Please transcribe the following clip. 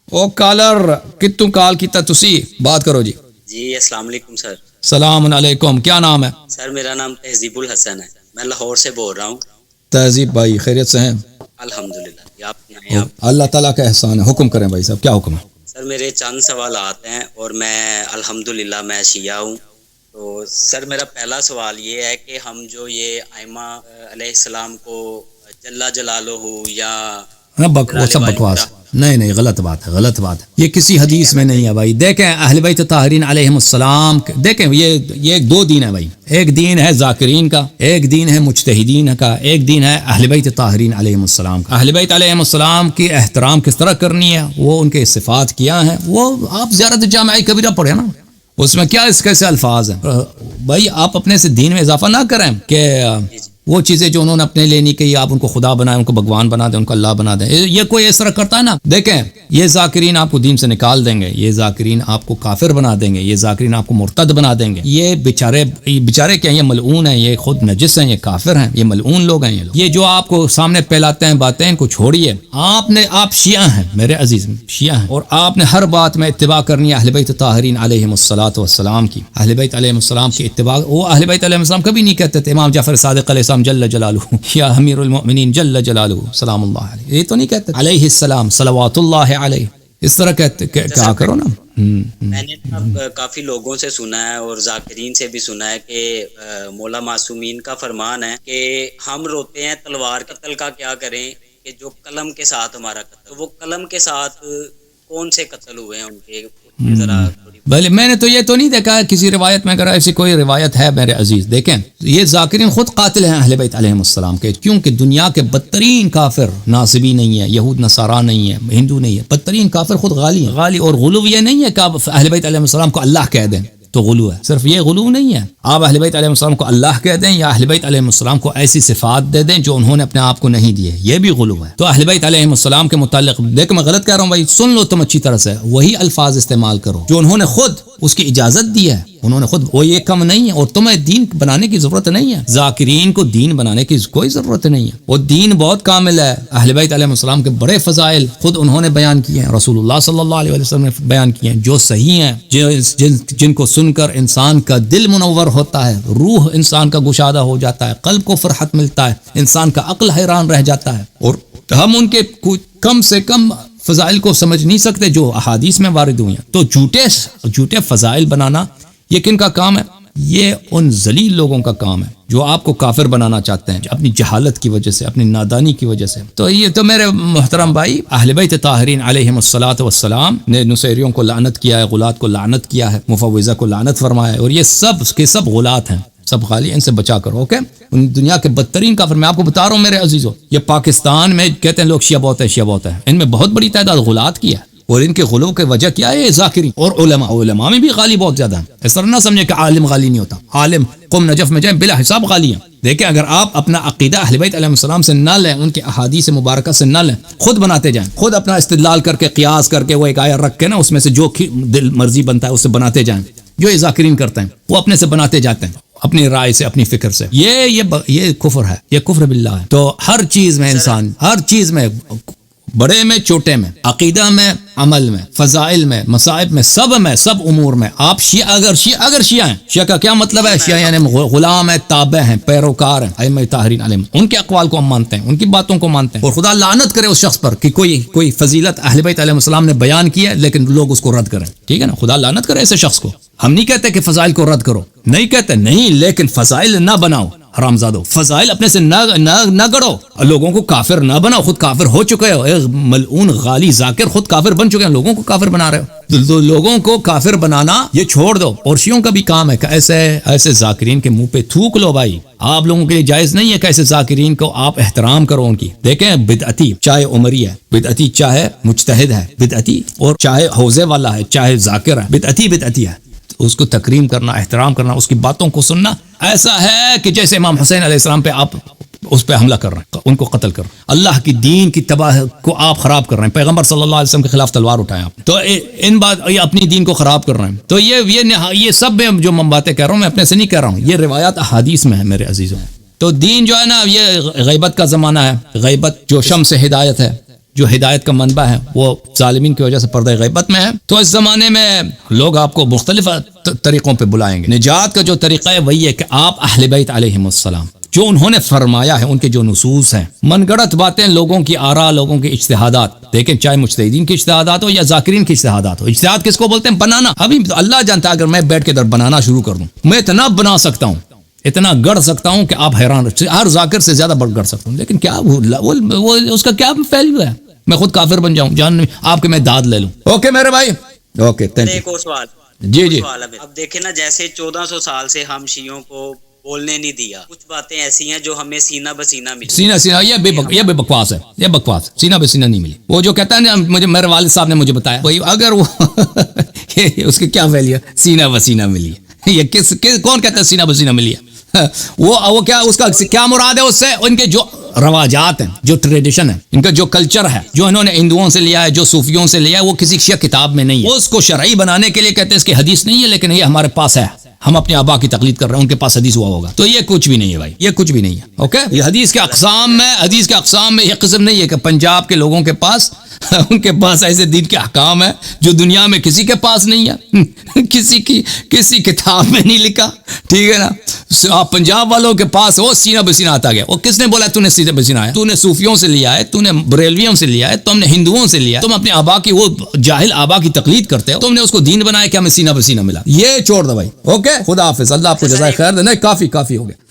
او collar کتوں کال کیتا تسی بات کرو جی. جی السلام علیکم سر. سلام علیکم. کیا نام ہے؟ سر میرا نام تہذیب الحسن ہے، میں لاہور سے بول رہا ہوں. تہذیب بھائی خیریت سے ہیں؟ الحمدللہ. آپ سنائیں آپ. اللہ تعالیٰ کا احسان ہے. حکم کریں بھائی صاحب، کیا حکم ہے؟ سر میرے چند سوالات ہیں اور میں الحمدللہ میں شیعہ ہوں. تو سر میرا پہلا سوال یہ ہے کہ ہم جو یہ ائمہ علیہ السلام کو جل جلالہ یا وہ سب بکواس. نہیں غلط بات ہے، غلط بات ہے. یہ کسی حدیث میں نہیں ہے بھائی. دیکھیں اہل بیت طاہرین علیہم السلام، دیکھیں یہ ایک دو دین ہے بھائی. ایک دین ہے ذاکرین کا، ایک دین ہے مجتہدین کا، ایک دین ہے اہل بیت طاہرین علیہم السلام کا. اہل بیت علیہم السلام کی احترام کس طرح کرنی ہے، وہ ان کے صفات کیا ہیں، وہ آپ زیارت جامعہ کبیرہ پڑھیں نا، اس میں کیا اس کیسے الفاظ ہیں بھائی. آپ اپنے سے دین میں اضافہ نہ کریں کہ وہ چیزیں جو انہوں نے اپنے لیے نہیں کہی آپ ان کو خدا بنائیں، ان کو بھگوان بنا دیں، ان کو اللہ بنا دیں. یہ کوئی اس طرح کرتا ہے نا. دیکھیں یہ ذاکرین آپ کو دین سے نکال دیں گے، یہ ذاکرین آپ کو کافر بنا دیں گے، یہ ذاکرین آپ کو مرتد بنا دیں گے. یہ بیچارے کیا، یہ ملعون ہیں، یہ خود نجس ہیں، یہ کافر ہیں، یہ ملعون لوگ ہیں. یہ جو آپ کو سامنے پھیلاتے ہیں باتیں، ان کو چھوڑیے. آپ شیعہ ہیں میرے عزیز، شیعہ ہیں، اور آپ نے ہر بات میں اتباع کرنی ہے اہل بیت طاہرین علیہم الصلوۃ والسلام کی. اہل بیت علیہم السلام کی اتباع. وہ اہل بیت علیہم السلام کبھی نہیں کہتے تھے امام جعفر صادق علیہ السلام جل جلالہ یا امیر المؤمنین جل جلالہ سلام اللہ علیہ. یہ تو نہیں کہتے علیہ السلام صلوات اللہ علیہ. اس طرح کہتے کیا کرو نا. میں نے کافی لوگوں سے سنا ہے اور ذاکرین سے بھی سنا ہے کہ مولا معصومین کا فرمان ہے کہ ہم روتے ہیں تلوار قتل کا کیا کریں، کہ جو قلم کے ساتھ ہمارا قتل، وہ قلم کے ساتھ کون سے قتل ہوئے ہیں ان کے ذرا. بھلے میں نے تو یہ تو نہیں دیکھا کسی روایت میں، اگر ایسی کوئی روایت ہے میرے عزیز. دیکھیں یہ ذاکرین خود قاتل ہیں اہل بیت علیہم السلام کے، کیونکہ دنیا کے بدترین کافر ناصبی نہیں ہے، یہود نصارا نہیں ہے، ہندو نہیں ہے، بدترین کافر خود غالی ہیں. غالی اور غلو یہ نہیں ہے کہ آپ اہل بیت علیہم السلام کو اللہ کہہ دیں تو غلو ہے. صرف یہ غلو نہیں ہے. آپ اہل بیت علیہ السلام کو اللہ کہہ دیں یا اہل بیت علیہ السلام کو ایسی صفات دے دیں جو انہوں نے اپنے آپ کو نہیں دیے، یہ بھی غلو ہے. تو اہل بیت علیہ السلام کے متعلق دیکھو میں غلط کہہ رہا ہوں بھائی، سن لو تم اچھی طرح سے، وہی الفاظ استعمال کرو جو انہوں نے خود اس کی اجازت دی ہے. انہوں نے خود، وہ یہ کم نہیں ہے. اور تمہیں دین بنانے کی ضرورت نہیں ہے، ذاکرین کو دین بنانے کی کوئی ضرورت نہیں ہے. وہ دین بہت کامل ہے. اہل بیت علیہ السلام کے بڑے فضائل خود انہوں نے بیان کیے ہیں، رسول اللہ صلی اللہ علیہ وسلم نے بیان کیے ہیں، جو صحیح ہیں، جن کو سن کر انسان کا دل منور ہوتا ہے، روح انسان کا گشادہ ہو جاتا ہے، قلب کو فرحت ملتا ہے، انسان کا عقل حیران رہ جاتا ہے. اور ہم ان کے کم سے کم فضائل کو سمجھ نہیں سکتے جو احادیث میں وارد ہوئی ہیں. تو جھوٹے فضائل بنانا یہ کن کا کام ہے؟ یہ ان ذلیل لوگوں کا کام ہے جو آپ کو کافر بنانا چاہتے ہیں اپنی جہالت کی وجہ سے، اپنی نادانی کی وجہ سے. تو یہ تو میرے محترم بھائی اہل بیت طاہرین علیہم الصلوۃ والسلام نے نصیریوں کو لعنت کیا ہے، غلات کو لعنت کیا ہے، مفوضہ کو لعنت فرمایا ہے، اور یہ سب کے سب غلات ہیں، سب غالی. ان سے بچا کرو. اوکے دنیا کے بدترین کافر میں آپ کو بتا رہا ہوں میرے عزیزو. یہ پاکستان میں کہتے ہیں لوگ شیعہ بہت ہے، شیعہ بہت ہے، ان میں بہت بڑی تعداد غلات کی ہے. اور ان کے غلو کی وجہ کیا ہے؟ ذاکرین اور علماء میں بھی غالی بہت زیادہ ہیں. اس طرح نہ سمجھے کہ عالم غالی نہیں ہوتا. عالم قم نجف میں جائیں بلا حساب غالی ہیں. دیکھیں اگر آپ اپنا عقیدہ اہل بیت علیہ السلام سے نہ لیں، ان کے احادیث مبارکہ سے نہ لیں، خود بناتے جائیں، خود اپنا استدلال کر کے قیاس کر کے وہ ایک آیت رکھ کے نا اس میں سے جو دل مرضی بنتا ہے اس سے بناتے جائیں، جو یہ ذاکرین کرتے ہیں وہ اپنے سے بناتے جاتے ہیں، اپنی رائے سے، اپنی فکر سے. یہ کفر ہے، یہ کفر باللہ ہے. تو ہر چیز میں انسان، ہر چیز میں، بڑے میں چھوٹے میں، عقیدہ میں، عمل میں، فضائل میں، مصائب میں، سب امور میں آپ شیعہ اگر شیعہ ہیں، شیعہ کا کیا مطلب ہے؟ شیعہ یعنی غلام ہیں، تابع ہیں، پیروکار ہیں ائمہ طاہرین علیہم. ان کے اقوال کو ہم مانتے ہیں، ان کی باتوں کو مانتے ہیں. اور خدا لعنت کرے اس شخص پر کہ کوئی فضیلت اہل بیت علیہ السلام نے بیان کی ہے لیکن لوگ اس کو رد کریں. ٹھیک ہے نا، خدا لعنت کرے ایسے شخص کو. ہم نہیں کہتے کہ فضائل کو رد کرو، نہیں کہتے نہیں، لیکن فضائل نہ بناؤ حرامزادو. فضائل اپنے سے نہ گڑو، لوگوں کو کافر نہ بناؤ. خود کافر ہو چکے ہو، ایک ملعون غالی ذاکر خود کافر بن چکے ہیں، لوگوں کو کافر بنا رہے ہو. تو لوگوں کو کافر بنانا یہ چھوڑ دو. اور شیعوں کا بھی کام ہے کہ ایسے ذاکرین کے منہ پہ تھوک لو بھائی. آپ لوگوں کے لیے جائز نہیں ہے کہ ایسے ذاکرین کو آپ احترام کرو ان کی. دیکھیں بدعتی چاہے عمری ہے، بدعتی چاہے مجتہد ہے، بدعتی اور چاہے حوزے والا ہے، چاہے ذاکر ہے، بدعتی ہے. اس کو تکریم کرنا، احترام کرنا، اس کی باتوں کو سننا ایسا ہے کہ جیسے امام حسین علیہ السلام پہ آپ اس پہ حملہ کر رہے ہیں، ان کو قتل کر رہے ہیں، اللہ کی دین کی تباہ کو آپ خراب کر رہے ہیں، پیغمبر صلی اللہ علیہ وسلم کے خلاف تلوار اٹھائیں آپ. تو ان بات یہ اپنی دین کو خراب کر رہے ہیں. تو یہ سب میں جو میں باتیں کہہ رہا ہوں میں اپنے سے نہیں کہہ رہا ہوں، یہ روایات احادیث میں ہے میرے عزیزوں. تو دین جو ہے نا، یہ غیبت کا زمانہ ہے. غیبت جو شمس ہدایت ہے، جو ہدایت کا منبع ہے وہ ظالمین کی وجہ سے پردہ غیبت میں ہے. تو اس زمانے میں لوگ آپ کو مختلف طریقوں پہ بلائیں گے. نجات کا جو طریقہ ہے وہی ہے کہ آپ اہل بیت علیہم السلام جو انہوں نے فرمایا ہے، ان کے جو نصوص ہیں، من گڑت باتیں، لوگوں کی آراء، لوگوں کے اجتہادات، دیکھیں چاہے مجتہدین کے اجتہادات ہو یا ذاکرین کے اجتہادات ہو. اجتہاد کس کو بولتے ہیں؟ بنانا. ابھی اللہ جانتا ہے اگر میں بیٹھ کے در بنانا شروع کر دوں، میں اتنا بنا سکتا ہوں، اتنا گڑھ سکتا ہوں کہ آپ حیران، ہر ذاکر سے زیادہ بڑھ گڑھ سکتا ہوں، لیکن کیا وہ اس کا کیا ویلیو ہے؟ میں خود کافر بن جاؤں جان آپ کے میں داد لے لوں. اوکے میرے بھائی، اوکے تھینک یو. ایک اور سوال. جی اب دیکھیں نا، جیسے 1400 سال سے ہم شیعوں کو بولنے نہیں دیا، کچھ باتیں ایسی ہیں جو ہمیں سینہ بسینہ ملی. سینہ یہ بے بکواس ہے، یہ بکواس. سینہ بسینہ نہیں ملی. وہ جو کہتا ہے نا، مجھے میرے والد صاحب نے مجھے بتایا، وہی اگر وہ اس کی کیا ویلیو ہے؟ سینہ بسینہ ملی ہے. یہ کون کہتا ہے سینہ بسینہ ملی ہے؟ وہ کیا، اس کا کیا مراد ہے اس سے؟ ان کے جو رواجات ہیں، جو ٹریڈیشن ہے، ان کا جو کلچر ہے، جو انہوں نے ہندوؤں سے لیا ہے، جو صوفیوں سے لیا ہے، وہ کسی شیعہ کتاب میں نہیں ہے. وہ اس کو شرعی بنانے کے لیے کہتے ہیں اس کی حدیث نہیں ہے، لیکن یہ ہمارے پاس ہے، ہم اپنے آبا کی تقلید کر رہے ہیں، ان کے پاس حدیث ہوا ہوگا. تو یہ کچھ بھی نہیں ہے بھائی، یہ کچھ بھی نہیں ہے. اوکے، یہ حدیث کے اقسام میں یہ قسم نہیں ہے کہ پنجاب کے لوگوں کے پاس ان کے پاس ایسے دین کے احکام ہیں جو دنیا میں کسی کے پاس نہیں ہے، کسی کتاب میں نہیں لکھا. ٹھیک ہے نا؟ پنجاب والوں کے پاس وہ سینہ بسینہ آتا گیا. وہ کس نے بولا تو نے سینہ بسینہ آیا؟ تو نے صوفیوں سے لیا ہے، تو نے بریلویوں سے لیا ہے، تم نے ہندوؤں سے لیا ہے. تم اپنے آبا کی، وہ جاہل آبا کی تقلید کرتے ہو، تم نے اس کو دین بنایا کہ ہمیں سینہ بسینہ ملا. یہ چھوڑ دو بھائی. اوکے، خدا حافظ. اللہ آپ کو جزائے خیر دے. نہیں، کافی ہو گیا.